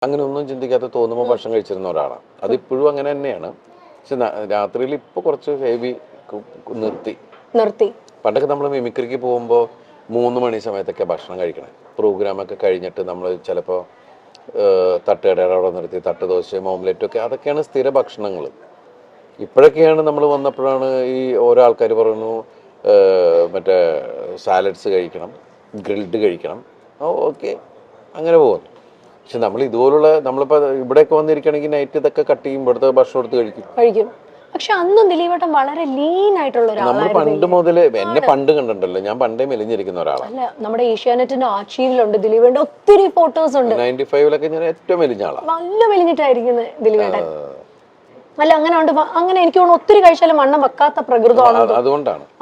അങ്ങനെ ഒന്നും ചിന്തിക്കാതെ തോന്നുമ്പോൾ ഭക്ഷണം കഴിച്ചിരുന്ന ഒരാളാണ്. അതിപ്പോഴും അങ്ങനെ തന്നെയാണ്. പക്ഷെ രാത്രിയിൽ ഇപ്പോൾ കുറച്ച് ഹെവി നിർത്തി. പണ്ടൊക്കെ നമ്മൾ മിമിക്രിക്ക് പോകുമ്പോൾ 3 മണി സമയത്തൊക്കെ ഭക്ഷണം കഴിക്കണം. പ്രോഗ്രാമൊക്കെ കഴിഞ്ഞിട്ട് നമ്മൾ ചിലപ്പോൾ തട്ടുകടയുടെ അവിടെ നിർത്തി തട്ടുദോശയും ഓംലെറ്റും ഒക്കെ അതൊക്കെയാണ് സ്ഥിര ഭക്ഷണങ്ങൾ. ഇപ്പോഴൊക്കെയാണ് നമ്മൾ വന്നപ്പോഴാണ് ഈ ഓരോ ആൾക്കാർ പറയുന്നു മറ്റേ സാലഡ്സ് കഴിക്കണം, ഗ്രിൽഡ് കഴിക്കണം. ഓക്കെ, അങ്ങനെ പോകുന്നു. പക്ഷെ നമ്മൾ ഇതുപോലുള്ള നമ്മളിപ്പോൾ ഇവിടെയൊക്കെ വന്നിരിക്കണമെങ്കിൽ നൈറ്റ് ഇതൊക്കെ കട്ട് ചെയ്യും, ഇവിടുത്തെ ഭക്ഷണം എടുത്ത് കഴിക്കും. പക്ഷെ അന്നും ദിലീപേട്ടൻ വളരെ ലീൻ ആയിട്ടുള്ള നമ്മൾ പണ്ട് മുതലേ എന്നെ പണ്ട് കണ്ടിട്ടുണ്ടല്ലോ, ഞാൻ പണ്ടേ മെലിഞ്ഞിരിക്കുന്ന ഒരാളാണ്. നമ്മുടെ ഏഷ്യാനെറ്റിന്റെ ആർച്ചീവിലുണ്ട് ദിലീപേട്ടൻ ഒത്തിരി ഫോട്ടോസ് ഉണ്ട്. 95-ലൊക്കെ ഞാൻ ഏറ്റവും മെലിഞ്ഞ ആളാണ്. നല്ല മെലിഞ്ഞിട്ടായിരിക്കുന്നത് ദിലീപേട്ടൻ. അല്ല അങ്ങനെ ഉണ്ട്. അങ്ങനെ എനിക്ക് തോന്നുന്നു ഒത്തിരി കഴിച്ചാലും വണ്ണം വെക്കാത്ത പ്രകൃതമാണ്.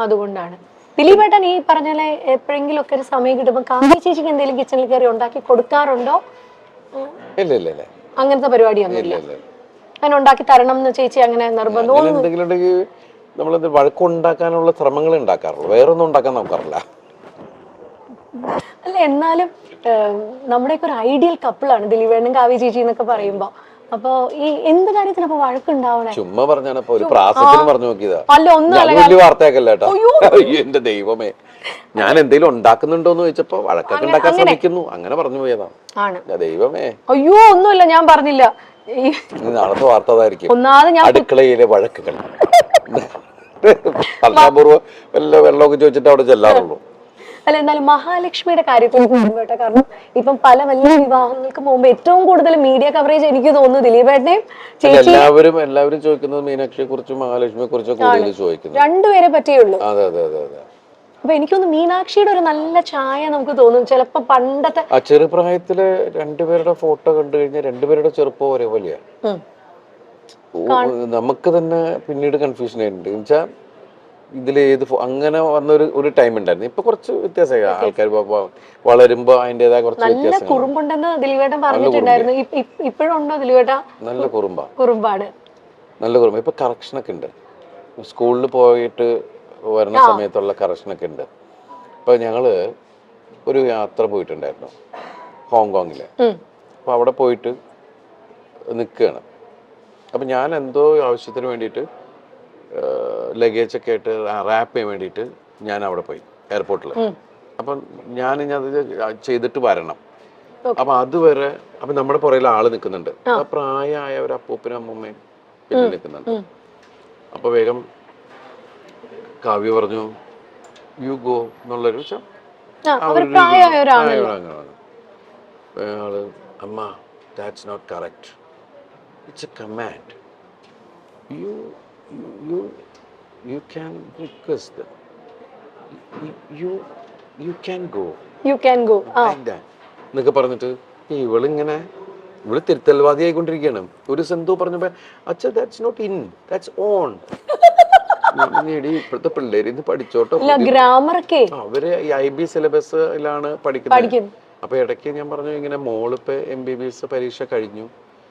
അതുകൊണ്ടാണ് ദിലീപേട്ടൻ ഈ പറഞ്ഞ പോലെ എപ്പോഴെങ്കിലും ഒക്കെ ഒരു സമയം കിട്ടുമ്പോൾ കാവ്യ ചേച്ചിക്ക് എന്തെങ്കിലും കിച്ചണിൽ കയറി ഉണ്ടാക്കി കൊടുക്കാറുണ്ടോ? ഇല്ല, അങ്ങനത്തെ പരിപാടിയൊന്നുമില്ല. അങ്ങനെ ഉണ്ടാക്കി തരണം എന്ന് ചേച്ചി അങ്ങനെ നിർബന്ധം എന്തെങ്കിലും ഉണ്ടെങ്കിൽ നമ്മൾ വഴക്കുണ്ടാക്കാനുള്ള ശ്രമങ്ങൾ ഉണ്ടാക്കാറുള്ളൂ, വേറൊന്നും ഉണ്ടാക്കാൻ നോക്കാറില്ല. അല്ല എന്നാലും നമ്മുടെയൊക്കെ ഒരു ഐഡിയൽ കപ്പിളാണ് ദിലീപേട്ടനും കാവ്യ ചേച്ചി എന്നൊക്കെ പറയുമ്പോ. അപ്പൊ ഈ എന്ത് കാര്യത്തിന് അപ്പൊ വഴക്കുണ്ടാവണേ? ചുമ്മാ പറഞ്ഞാണ് ഒരു പ്രാസത്തിന് പറഞ്ഞു നോക്കിയതാ. അല്ല ഒന്നും വലിയ വാർത്തയാക്കല്ല കേട്ടോ. എന്റെ ദൈവമേ, ഞാൻ എന്തെങ്കിലും ഉണ്ടാക്കുന്നുണ്ടോന്ന് ചോദിച്ചപ്പോ വഴക്കൊക്കെ ഉണ്ടാക്കാൻ ശ്രമിക്കുന്നു, അങ്ങനെ പറഞ്ഞു പോയതാണ്. ദൈവമേ, അയ്യോ ഒന്നുമില്ല, ഞാൻ പറഞ്ഞില്ല. നാളത്തെ വാർത്ത അതായിരിക്കും, അടുക്കളയിലെ വഴക്കുകൾ. അൽപൂർവ്വം വെള്ളമൊക്കെ ചോദിച്ചിട്ട് അവിടെ ചെല്ലാറുള്ളൂ. അല്ല എന്നാലും മഹാലക്ഷ്മിയുടെ കാര്യത്തിൽ കേട്ടോ, കാരണം ഇപ്പം പല വലിയ വിവാഹങ്ങൾക്ക് പോകുമ്പോ ഏറ്റവും കൂടുതൽ മീഡിയ കവറേജ് എനിക്ക് തോന്നുന്നു ദിലീപേട്ടനെയും ചേച്ചി. എല്ലാവരും ചോദിക്കുന്നത് മീനാക്ഷിയെ കുറിച്ചും മഹാലക്ഷ്മിയെ കുറിച്ചും കൂടുതൽ ചോദിക്കുന്നത്. രണ്ടുപേരെ പറ്റിയുള്ളൂ. അതെ. അപ്പൊ എനിക്കൊന്ന് മീനാക്ഷിയുടെ ഒരു നല്ല ഛായ നമുക്ക് തോന്നും ചിലപ്പോ. പണ്ടത്തെ ചെറുപ്രായത്തില് രണ്ടുപേരുടെ ഫോട്ടോ കണ്ടു കഴിഞ്ഞാൽ രണ്ടുപേരുടെ ചെറുപ്പം ഒരേപോലെയാ. നമുക്ക് തന്നെ പിന്നീട് കൺഫ്യൂഷൻ ആയിട്ടുണ്ട്. എന്നുവെച്ചാൽ ഇതിലേത് അങ്ങനെ വന്നൊരു ടൈം ഉണ്ടായിരുന്നു. ഇപ്പൊ കുറച്ച് വ്യത്യാസമായി, ആൾക്കാർ വളരുമ്പോ അതിന്റേതായ കുറച്ച് വ്യത്യാസം. കുറുമ്പുണ്ടെന്ന് ദിലീപേട്ടൻ പറഞ്ഞിട്ടുണ്ടായിരുന്നു. ഇപ്പോഴും ഉണ്ടോ ദിലീപേട്ട? നല്ല കുറുമ്പാണ്. നല്ല കുറുമ്പ്. ഇപ്പൊ കറക്ഷനൊക്കെ ഉണ്ട്, സ്കൂളിൽ പോയിട്ട് വരുന്ന സമയത്തുള്ള കറക്ഷനൊക്കെ ഉണ്ട്. ഇപ്പൊ ഞങ്ങള് ഒരു യാത്ര പോയിട്ടുണ്ടായിരുന്നു ഹോങ്കോങ്ങില്. അപ്പൊ അവിടെ പോയിട്ട് നിൽക്കുകയാണ്. അപ്പൊ ഞാൻ എന്തോ ആവശ്യത്തിന് വേണ്ടിയിട്ട് ലഗേജ് ഒക്കെ ആയിട്ട് റാപ്പ് ചെയ്യാൻ വേണ്ടിയിട്ട് ഞാൻ അവിടെ പോയി എയർപോർട്ടിൽ. അപ്പം ഞാനിത് ചെയ്തിട്ട് വരണം. അപ്പൊ അതുവരെ അപ്പൊ നമ്മുടെ പുറകിൽ ആള് നിൽക്കുന്നുണ്ട്. അപ്പൊ പ്രായമായ ഒരു അപ്പൂപ്പനും അമ്മൂമ്മയും പിന്നെ നിൽക്കുന്നുണ്ട്. അപ്പൊ വേഗം കാവ്യ പറഞ്ഞു യു ഗോ എന്നുള്ളൊരു അയാള്, അമ്മ that's not correct, it's a command, you can request them, you can go എന്നൊക്കെ പറഞ്ഞിട്ട് ഇവള് തിരുത്തൽവാദി ആയിക്കൊണ്ടിരിക്കുകയാണ്. ഒരു സെന്തോ പറഞ്ഞപ്പോ അച്ഛാ that's not in, that's on. ഇപ്പോഴത്തെ പിള്ളേര് ഇന്ന് പഠിച്ചോട്ടോ, അവര് IB സിലബസിലാണ് പഠിക്കുന്നത്. അപ്പൊ ഇടയ്ക്ക് ഞാൻ പറഞ്ഞു ഇങ്ങനെ മോളിപ്പോ MBBS പരീക്ഷ കഴിഞ്ഞു,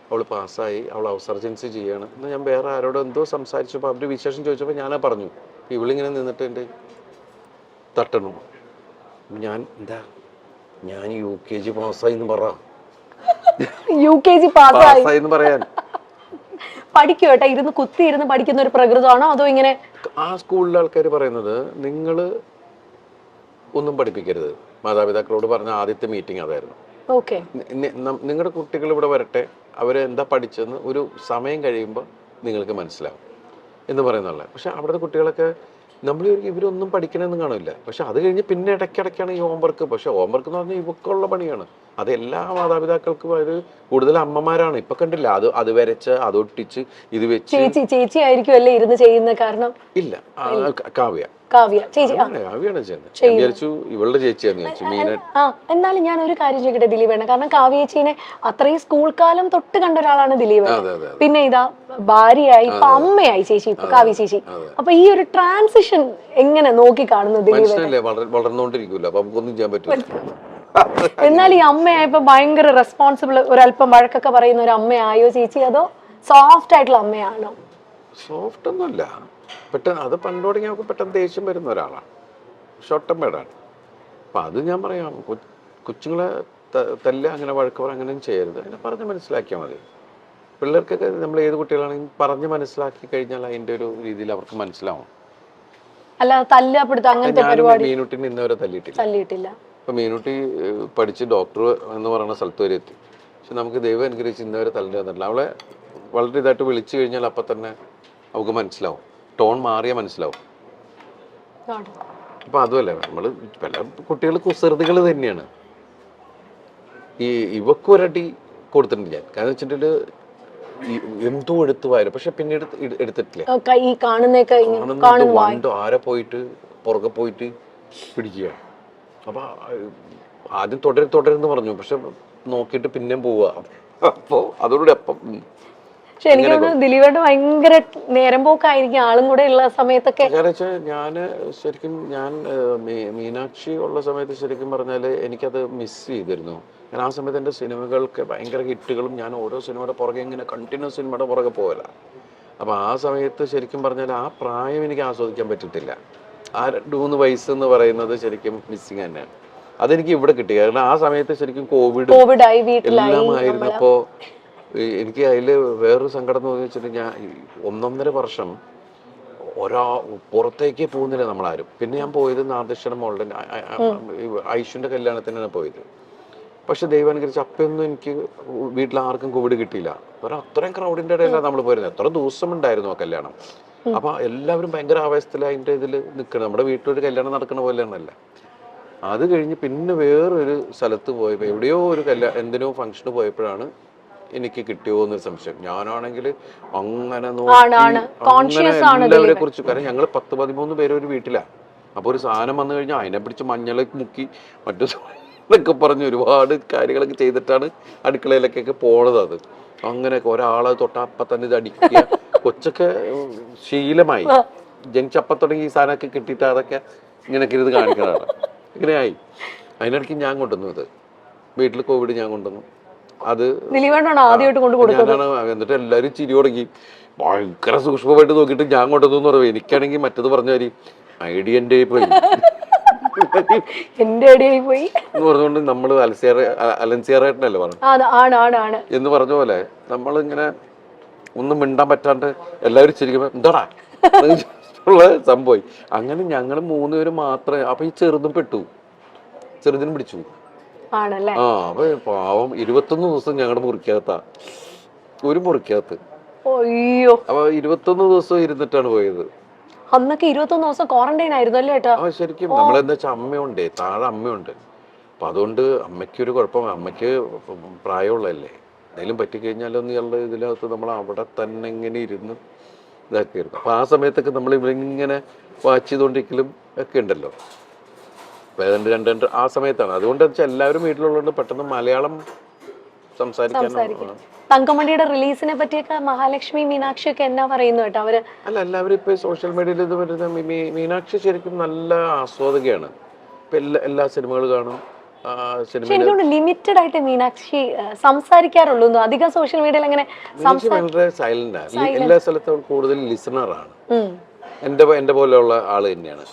അവള് പാസ്സായി, അവൾ ഔസർജൻസി ചെയ്യാണ് എന്ന് ഞാൻ വേറെ ആരോട് എന്തോ സംസാരിച്ചപ്പോൾ അവര് വിശേഷം ചോദിച്ചപ്പോൾ ഞാനാ പറഞ്ഞു. ഇവളിങ്ങനെ നിന്നിട്ട് എൻ്റെ തട്ടണു. ഞാൻ UKG പാസ്സായി എന്ന് പറ. UKG പാസ്സായി എന്ന് പറയാൻ പഠിക്കുവേട്ടാ, ഇരുന്ന് കുത്തിയിരുന്ന് പഠിക്കുന്ന ഒരു പ്രകൃതമാണോ അതോ ഇങ്ങനെ? ആ സ്കൂളിലെ ആൾക്കാർ പറയുന്നത് നിങ്ങൾ ഒന്നും പഠിപ്പിക്കരുത്. മാതാപിതാക്കളോട് പറഞ്ഞ ആദ്യത്തെ മീറ്റിംഗ് അതായിരുന്നു. നിങ്ങളുടെ കുട്ടികൾ ഇവിടെ വരട്ടെ, അവരെന്താ പഠിച്ചതെന്ന് ഒരു സമയം കഴിയുമ്പോൾ നിങ്ങൾക്ക് മനസ്സിലാവും എന്ന് പറയുന്നുള്ള. പക്ഷെ അവിടുത്തെ കുട്ടികളൊക്കെ നമ്മൾ ഇവരൊന്നും പഠിക്കണമെന്ന് കാണില്ല. പക്ഷെ അത് കഴിഞ്ഞ് പിന്നെ ഇടയ്ക്കിടയ്ക്കാണ് ഈ ഹോംവർക്ക്. പക്ഷെ ഹോംവർക്ക് എന്ന് പറഞ്ഞാൽ ഇവക്കുള്ള പണിയാണ്. അത് എല്ലാ മാതാപിതാക്കൾക്കും അത് കൂടുതൽ അമ്മമാരാണ്. ഇപ്പൊ കണ്ടില്ല, അത് വരച്ച് അതൊട്ടിച്ച് ഇത് വെച്ച്. ചേച്ചി ആയിരിക്കും അല്ലേ ഇരുന്ന് ചെയ്യുന്ന? കാരണം ഇല്ല, കാവ്യാണ് ഇവളുടെ ചേച്ചിയാണ്. എന്നാലും ഞാൻ ഒരു കാര്യം ചോദിക്കട്ടെ ദിലീപേണ്ണ, കാരണം കാവ്യ ചേച്ചീനെ അത്രയും സ്കൂൾ കാലം തൊട്ട് കണ്ട ഒരാളാണ് ദിലീപ്. പിന്നെ ഇതാ ഭാര്യയായി, ഇപ്പൊ അമ്മയായി ചേച്ചി, ഇപ്പൊ കാവ്യ ചേച്ചി. അപ്പൊ ഈ ഒരു ട്രാൻസിഷൻ എങ്ങനെ നോക്കി കാണുന്നു ദിലീപ്? വളർന്നുകൊണ്ടിരിക്കുമല്ലോ, അപ്പൊ നമുക്കൊന്നും ചെയ്യാൻ പറ്റില്ല. എന്നാൽ ഈ അമ്മയായപ്പോ ഭയങ്കര റെസ്പോൺസിബിൾ, ഒരല്പം വഴക്കൊക്കെ പറയുന്ന ഒരു അമ്മയായോ ചേച്ചി, അതോ സോഫ്റ്റ് ആയിട്ടുള്ള അമ്മയാണോ? സോഫ്റ്റ് ഒന്നുമല്ല, പെട്ടെന്ന് അത് പണ്ട് തുടങ്ങി നമുക്ക് പെട്ടെന്ന് ദേഷ്യം വരുന്ന ഒരാളാണ്, ഷോർട്ട് ടെമ്പേർഡാണ്. അപ്പം അത് ഞാൻ പറയാം, കൊച്ചുങ്ങളെ തല്ല് അങ്ങനെ വഴക്ക് പറ അങ്ങനെയും ചെയ്യരുത്, അങ്ങനെ പറഞ്ഞ് മനസ്സിലാക്കിയാൽ മതി. പിള്ളേർക്കൊക്കെ നമ്മൾ ഏത് കുട്ടികളാണെങ്കിലും പറഞ്ഞ് മനസ്സിലാക്കി കഴിഞ്ഞാൽ അതിൻ്റെ ഒരു രീതിയിൽ അവർക്ക് മനസ്സിലാവും. അല്ല തല്ലുപിടുത്തം അങ്ങനത്തെ ഞാനും പരിപാടി മീനുട്ടിനെ ഇന്നുവരെ തല്ലിയിട്ടില്ല. തല്ലിയിട്ടില്ല. ഇപ്പൊ മീനുട്ടി പഠിച്ച് ഡോക്ടർ എന്ന് പറയുന്ന സ്ഥലത്ത് വരെ എത്തി. പക്ഷെ നമുക്ക് ദൈവം അനുഗ്രഹിച്ച് ഇന്നുവരെ തല്ലിട്ട് തന്നിട്ടില്ല. അവളെ വളരെ ഇതായിട്ട് വിളിച്ചു കഴിഞ്ഞാൽ അപ്പം തന്നെ അവൾക്ക് മനസ്സിലാവും, ടോൺ മാറിയാൽ മനസ്സിലാവും. അപ്പൊ അതുമല്ലേ നമ്മൾ പല കുട്ടികൾ കുസൃതികൾ തന്നെയാണ്. ഇവക്കൊരടി കൊടുത്തിട്ടുണ്ട് ഞാൻ, കാരണം വെച്ചിട്ടുണ്ടെങ്കിൽ എന്തോ എടുത്തു വാരും, പക്ഷെ പിന്നീട് എടുത്തിട്ടില്ല. ഈ കാണുന്നേക്കെ വണ്ടോ ആരെ പോയിട്ട് പുറകെ പോയിട്ട് പിടിക്കുക. അപ്പൊ ആദ്യം തുടരുന്ന് പറഞ്ഞു, പക്ഷെ നോക്കിയിട്ട് പിന്നെയും പോവുക. അപ്പോ അതോടെ അപ്പം പക്ഷെ എനിക്ക് തോന്നുന്നു ദിലീപേട്ടൻ ഭയങ്കര നേരം പോക്കായിരിക്കും ആളും കൂടെ ഉള്ള സമയത്തൊക്കെ. കാരണം വെച്ചാൽ ഞാൻ മീനാക്ഷി ഉള്ള സമയത്ത് ശരിക്കും പറഞ്ഞാല് എനിക്കത് മിസ് ചെയ്തിരുന്നു. ഞാൻ ആ സമയത്ത് എൻ്റെ സിനിമകൾക്ക് ഭയങ്കര ഹിറ്റുകളും ഞാൻ ഓരോ സിനിമയുടെ പുറകെ ഇങ്ങനെ കണ്ടിന്യൂസ് സിനിമയുടെ പുറകെ പോകല. അപ്പൊ ആ സമയത്ത് ശരിക്കും പറഞ്ഞാൽ ആ പ്രായം എനിക്ക് ആസ്വദിക്കാൻ പറ്റിയിട്ടില്ല. ആ 2-3 വയസ്സ് എന്ന് പറയുന്നത് ശരിക്കും മിസ്സിങ് തന്നെയാണ്. അതെനിക്ക് ഇവിടെ കിട്ടി, കാരണം ആ സമയത്ത് ശരിക്കും കോവിഡ് എല്ലാം ആയിരുന്നപ്പോ എനിക്ക് അതിൽ വേറൊരു സങ്കടം എന്ന് വെച്ചിട്ടുണ്ടെങ്കിൽ ഞാൻ 1.5 വർഷം പുറത്തേക്ക് പോകുന്നില്ല നമ്മളാരും. പിന്നെ ഞാൻ പോയത് നാദൃശ്വരം മോളുടെ ഐഷുവിന്റെ കല്യാണത്തിനാണ് പോയത്. പക്ഷെ ദൈവം അനുഗ്രഹിച്ച് അപ്പൊന്നും എനിക്ക് വീട്ടിൽ ആർക്കും കോവിഡ് കിട്ടിയില്ല. അത്രയും ക്രൗഡിന്റെ ഇടയിലാണ് നമ്മൾ പോയിരുന്നത്. എത്ര ദിവസം ഉണ്ടായിരുന്നു ആ കല്യാണം. അപ്പൊ എല്ലാവരും ഭയങ്കര ആവേശത്തിൽ അതിന്റെ ഇതിൽ നിൽക്കണം. നമ്മുടെ വീട്ടിലൊരു കല്യാണം നടക്കുന്ന പോലെയാണല്ല. അത് കഴിഞ്ഞ് പിന്നെ വേറൊരു സ്ഥലത്ത് പോയപ്പോ എവിടെയോ ഒരു എന്തിനോ ഫംഗ്ഷന് പോയപ്പോഴാണ് എനിക്ക് കിട്ടിയോ എന്നൊരു സംശയം. ഞാനാണെങ്കിൽ അങ്ങനെ എല്ലാവരെ കുറിച്ച്, കാരണം ഞങ്ങൾ 10-13 പേര് ഒരു വീട്ടിലാണ്. അപ്പൊ ഒരു സാധനം വന്നു കഴിഞ്ഞാൽ അതിനെ പിടിച്ച് മഞ്ഞളൊക്കെ മുക്കി മറ്റു എന്നൊക്കെ പറഞ്ഞ് ഒരുപാട് കാര്യങ്ങളൊക്കെ ചെയ്തിട്ടാണ് അടുക്കളയിലേക്കൊക്കെ പോണത്. അത് അങ്ങനെയൊക്കെ ഒരാളെ തൊട്ടപ്പം തന്നെ ഇത് അടിക്കുക, കൊച്ചൊക്കെ ശീലമായി. ജനിച്ചപ്പം തുടങ്ങി ഈ സാധനമൊക്കെ കിട്ടിയിട്ട് അതൊക്കെ ഇങ്ങനെയൊക്കെ ഇത് കാണിക്കുന്നതാണ്. ഇങ്ങനെയായി. അതിനിടയ്ക്ക് ഞാൻ കൊണ്ടുവന്നു ഇത് വീട്ടിൽ കോവിഡ് ഞാൻ കൊണ്ടുവന്നു. അത് ഞാനാണ്. എന്നിട്ട് എല്ലാവരും ചിരി തുടങ്ങി, ഭയങ്കര സൂക്ഷ്മമായിട്ട് നോക്കിയിട്ട് ഞാൻ കൊണ്ടുവന്നു എന്ന് പറയുന്നത്. എനിക്കാണെങ്കിൽ മറ്റത് പറഞ്ഞ കാര്യം ഐഡിയ എൻ്റെ പോയി എന്ന് പറഞ്ഞുകൊണ്ട് നമ്മൾ അലൻസിയറായിട്ടല്ലേ പറഞ്ഞു എന്ന് പറഞ്ഞ പോലെ നമ്മളിങ്ങനെ ഒന്നും മിണ്ടാൻ പറ്റാണ്ട് എല്ലാവരും ചിരിക്കുമ്പോ എന്താടാ ഉള്ള സംഭവം. അങ്ങനെ ഞങ്ങൾ 3 പേര് മാത്രമേ. അപ്പൊ ഈ ചെറുതും പെട്ടു, ചെറുതിനും പിടിച്ചു. അപ്പൊ പാവം 21 ദിവസം ഞങ്ങളുടെ മുറിക്കകത്താ, ഒരു മുറിക്കകത്ത്. അപ്പൊ 21 ദിവസം ഇരുന്നിട്ടാണ് പോയത്. അന്നൊക്കെ 21 ദിവസം ക്വാറന്റൈൻ ആയിരുന്നു അല്ലേ ഏട്ടാ? ശരിക്കും നമ്മളെന്താ വെച്ചാൽ അമ്മയുണ്ട്, താഴെ അമ്മയുണ്ട്. അപ്പൊ അതുകൊണ്ട് അമ്മയ്ക്കൊരു കുഴപ്പം, അമ്മയ്ക്ക് പ്രായമുള്ളതല്ലേ, എന്തെങ്കിലും പറ്റിക്കഴിഞ്ഞാലൊന്നും ഇയാളുടെ ഇതിനകത്ത് നമ്മൾ അവിടെ തന്നെ ഇങ്ങനെ ഇരുന്ന് ഇതാക്കിയിരുന്നു. അപ്പൊ ആ സമയത്തൊക്കെ നമ്മൾ ഇവരിങ്ങനെ വാച്ച് ചെയ്തോണ്ടിരിക്കലും ഒക്കെ ഉണ്ടല്ലോ. രണ്ട് ആ സമയത്താണ്. അതുകൊണ്ട് വെച്ചാൽ എല്ലാവരും വീട്ടിലുള്ളതുകൊണ്ട് പെട്ടെന്ന് മലയാളം സംസാരിക്കാൻ. തങ്കമണിയുടെ റിലീസിനെ പറ്റിയൊക്കെ മഹാലക്ഷ്മി മീനാക്ഷി ഒക്കെ എന്നാ പറയുന്നു കേട്ടോ അവര്? അല്ല, എല്ലാവരും ഇപ്പൊ സോഷ്യൽ മീഡിയയിൽ ഇത് വരുന്ന മീനാക്ഷി ശരിക്കും നല്ല ആസ്വാദകയാണ്. ഇപ്പൊ എല്ലാ സിനിമകളും കാണും. ലിമിറ്റഡ് ആയിട്ട് മീനാക്ഷി സംസാരിക്കാറുള്ളൂ, അധികം സോഷ്യൽ മീഡിയയിൽ അങ്ങനെ വളരെ സൈലന്റ് ആണ്. എല്ലാ സ്ഥലത്തും കൂടുതൽ ലിസണറാണ്. എന്റെ പോലെയുള്ള ആള് തന്നെയാണ്.